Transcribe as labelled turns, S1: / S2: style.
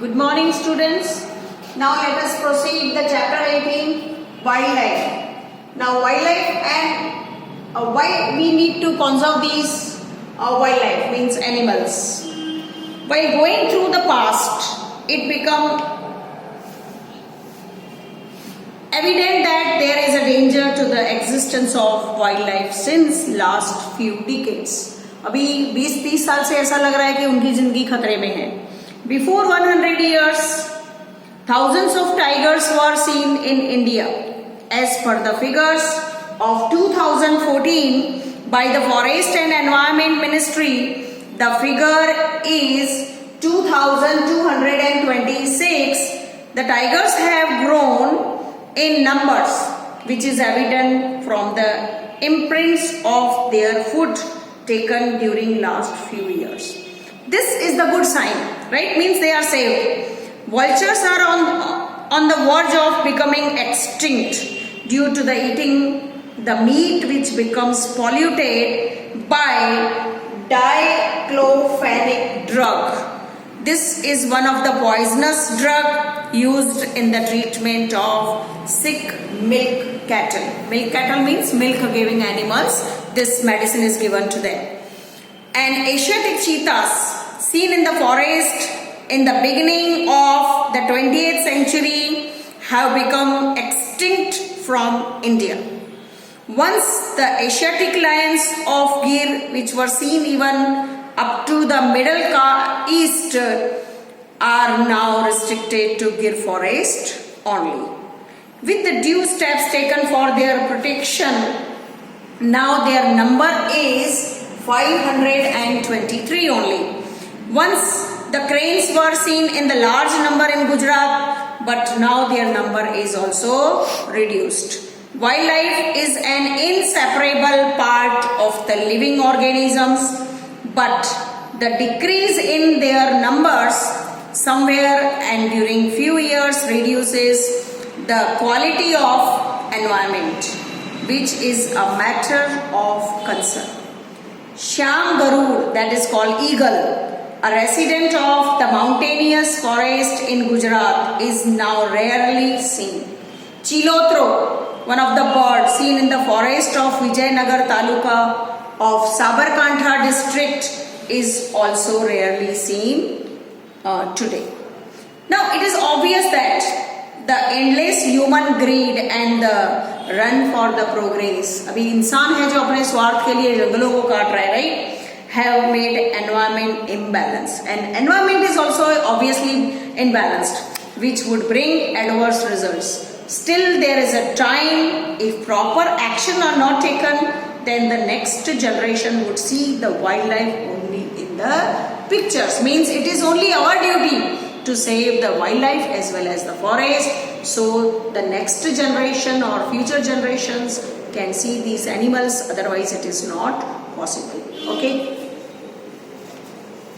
S1: Good morning, students. Now let us proceed the chapter 18, wildlife. Now wildlife and why we need to conserve these wildlife means animals. While going through the past, it become evident that there is a danger to the existence of wildlife since last few decades. अभी 20-30 साल से ऐसा लग रहा है कि उनकी जिंदगी खतरे में है. Before 100 years, thousands of tigers were seen in India. As per the figures of 2014 by the Forest and Environment Ministry, the figure is 2,226. The tigers have grown in numbers, which is evident from the imprints of their foot taken during last few years. This is the good sign, right? Means they are saved. Vultures are on the verge of becoming extinct due to the eating the meat which becomes polluted by diclofenac drug. This is one of the poisonous drug used in the treatment of sick milk cattle. Milk cattle means milk giving animals. This medicine is given to them. And Asiatic cheetahs seen in the forest in the beginning of the 20th century have become extinct from India. Once the Asiatic lions of Gir, which were seen even up to the Middle East, are now restricted to Gir forest only. With the due steps taken for their protection, now their number is 523 only. Once the cranes were seen in the large number in Gujarat, but now their number is also reduced. Wildlife is an inseparable part of the living organisms, but the decrease in their numbers somewhere and during few years reduces the quality of environment, which is a matter of concern. Shyam Garud, that is called eagle, a resident of the mountainous forest in Gujarat, is now rarely seen. Chilotro, one of the birds seen in the forest of Vijayanagar Taluka of Sabarkantha district, is also rarely seen today. Now it is obvious that the endless human greed and the run for the progress, अभी इंसान है जो अपने स्वार्थ के लिए जंगलों को काट रहा है, right? Have made environment imbalanced, and environment is also obviously imbalanced, which would bring adverse results. Still, there is a time, if proper action are not taken, then the next generation would see the wildlife only in the pictures. Means it is only our duty to save the wildlife as well as the forest, so the next generation or future generations can see these animals, otherwise it is not possible. Okay.